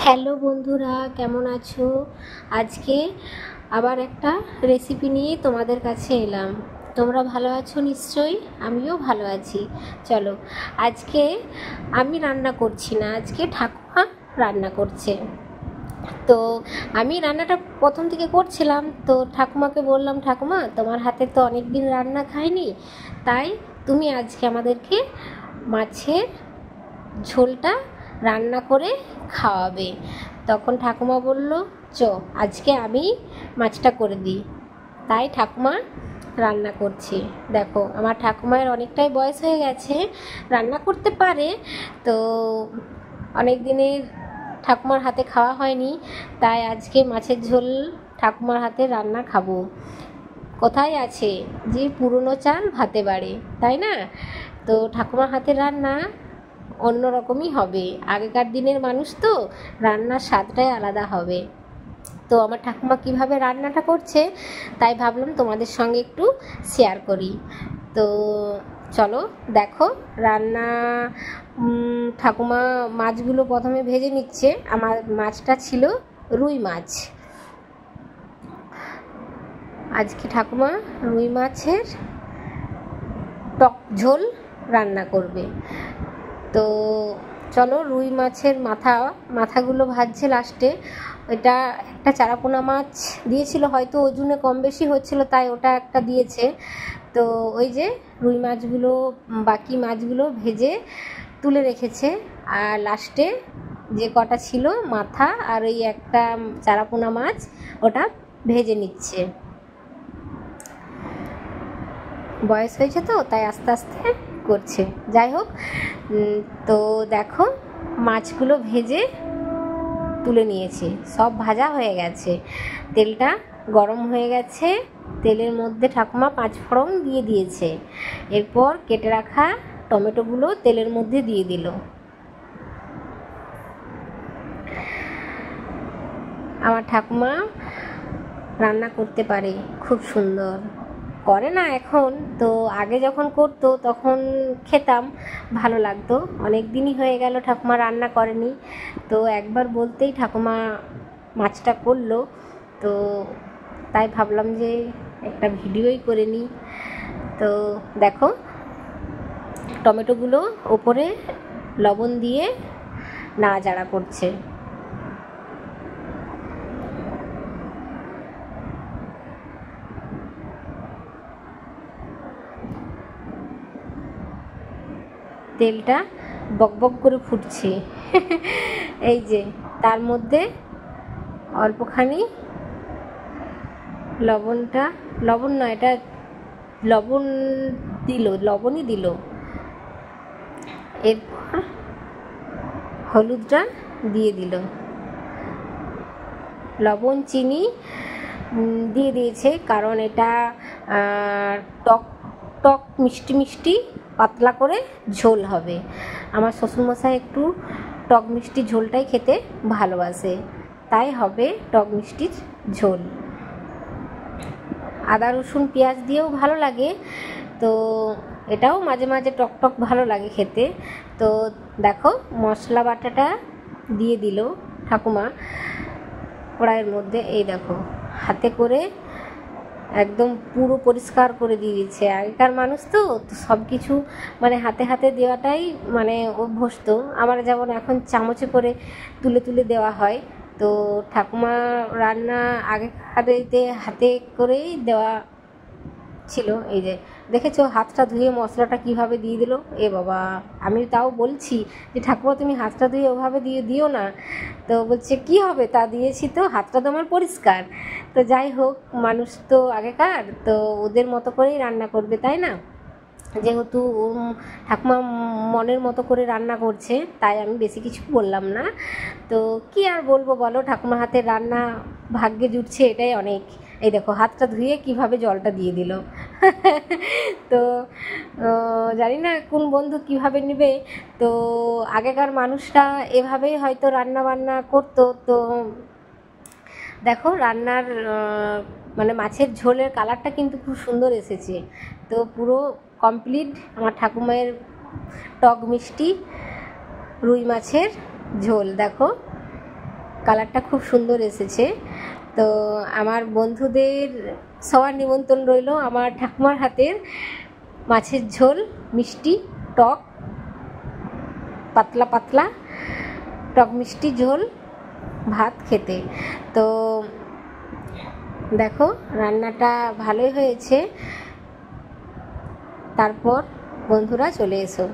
Hello বন্ধুরা, কেমন আছো? আজকে আবার একটা রেসিপি নিয়ে তোমাদের কাছে এলাম। তোমরা ভালো আছো নিশ্চয়ই? আমিও ভালো আছি। চলো, আজকে আমি রান্না করছি না, আজকে ঠাকুমা রান্না করছে। তো আমি রান্নাটা প্রথম থেকে করছিলাম, তো ঠাকুমাকে বললাম, ঠাকুমা তোমার হাতে তো অনেক দিন রান্না খাইনি, তাই তুমি আজকে আমাদেরকে মাছের ঝোলটা রান্না করে খাওয়াবে। তখন ঠাকুমা বলল, আজকে আমি মাছটা করে দিই। তাই ঠাকুমা রান্না করছে। দেখো, আমার ঠাকুমার অনেকটাই বয়স হয়ে গেছে, রান্না করতে পারে। তো অনেক দিনের ঠাকুমার হাতে খাওয়া হয়নি, তাই আজকে মাছের ঝোল ঠাকুমার হাতে রান্না খাবো। কোথায় আছে যে পুরনো চাল ভাতে বাড়ে, তাই না? তো ঠাকুমার হাতে রান্না অন্যরকমই হবে। আগেকার দিনের মানুষ তো, রান্নার স্বাদটাই আলাদা হবে। তো আমার ঠাকুমা কিভাবে রান্নাটা করছে, তাই ভাবলাম তোমাদের সঙ্গে একটু শেয়ার করি। তো চলো দেখো রান্না। ঠাকুমা মাছগুলো প্রথমে ভেজে নিচ্ছে। আমার মাছটা ছিল রুই মাছ। আজকে ঠাকুমা রুই মাছের টক ঝোল রান্না করবে। তো চলো, রুই মাছের মাথাগুলো ভাজছে লাস্টে। এটা একটা চারাপোনা মাছ দিয়েছিল, হয়তো ওজনে কম বেশি হচ্ছিল, তাই ওটা একটা দিয়েছে। তো ওই যে রুই মাছগুলো, বাকি মাছগুলো ভেজে তুলে রেখেছে, আর লাস্টে যে কটা ছিল মাথা আর ওই একটা চারাপোনা মাছ, ওটা ভেজে নিচ্ছে। বয়স হয়েছে তো, তাই আস্তে আস্তে করছে। যাই হোক, তো দেখো মাছগুলো ভেজে তুলে নিয়েছি, সব ভাজা হয়ে গেছে। তেলটা গরম হয়ে গেছে, তেলের মধ্যে ঠাকুমা 5 ফোড়ন দিয়ে দিয়েছে। এরপর কেটে রাখা টমেটোগুলো তেলের মধ্যে দিয়ে দিল। আমার ঠাকুমা রান্না করতে পারে, খুব সুন্দর করে না এখন, তো আগে যখন করতো তখন খেতাম, ভালো লাগতো। অনেক দিনই হয়ে গেল ঠাকুমা রান্না করেনি, তো একবার বলতেই ঠাকুমা মাছটা করলো। তো তাই ভাবলাম যে একটা ভিডিওই করে নিই। তো দেখো টমেটোগুলো ওপরে লবণ দিয়ে নাড়াচাড়া করছে। তেলটা বকবক করে ফুটছে। এই যে তার মধ্যে অল্পখানি লবণ নয়, এটা লবণই দিল। এরপর হলুদটা দিয়ে দিল, লবণ চিনি দিয়ে দিয়েছে, কারণ এটা টক টক মিষ্টি মিষ্টি পাতলা করে ঝোল হবে। আমার শ্বশুরমশাই একটু টক মিষ্টি ঝোলটাই খেতে ভালোবাসে, তাই হবে টক মিষ্টির ঝোল। আদা রসুন পেঁয়াজ দিয়েও ভালো লাগে, তো এটাও মাঝে মাঝে টক টক ভালো লাগে খেতে। তো দেখো মশলা বাটাটা দিয়ে দিল ঠাকুমা কড়াইয়ের মধ্যে। এই দেখো হাতে করে একদম পুরো পরিষ্কার করে দিয়ে দিচ্ছে। আগেকার মানুষ তো সব কিছু মানে হাতে হাতে দেওয়াটাই মানে অভ্যস্ত। আমার যেমন এখন চামচে করে তুলে তুলে দেওয়া হয়, তো ঠাকুমা রান্না আগেকারেতে হাতে করেই দেওয়া ছিল। এই যে দেখেছো হাতটা ধুয়ে মশলাটা কিভাবে দিয়ে দিল। এ বাবা, আমি তাও বলছি যে ঠাকুমা তুমি হাতটা ধুয়ে ওভাবে দিও না। তো বলছে কি হবে, তা দিয়েছি তো, হাতটা তো আমার পরিষ্কার। তো যাই হোক, মানুষ তো আগেকার, তো ওদের মতো করেই রান্না করবে, তাই না? যেহেতু ঠাকুমা মনের মতো করে রান্না করছে, তাই আমি বেশি কিছু বললাম না। তো কি আর বলবো বলো, ঠাকুমার হাতের রান্না ভাগ্যে জুটছে, এটাই অনেক। এই দেখো হাতটা ধুয়ে কিভাবে জলটা দিয়ে দিল। তো জানি না কোন বন্ধু কিভাবে নেবে। তো আগেকার মানুষরা এভাবেই হয়তো রান্না বান্না করতো। তো দেখো রান্নার মানে মাছের ঝোলের কালারটা কিন্তু খুব সুন্দর এসেছে। তো পুরো কমপ্লিট আমার ঠাকুমায়ের টক মিষ্টি রুই মাছের ঝোল। দেখো কালারটা খুব সুন্দর এসেছে। তো আমার বন্ধুদের সবার নিমন্ত্রণ রইল আমার ঠাকুমার হাতের মাছের ঝোল, মিষ্টি টক, পাতলা পাতলা টক মিষ্টি ঝোল ভাত খেতে। তো দেখো রান্নাটা ভালোই হয়েছে। তারপর বন্ধুরা চলে এসো।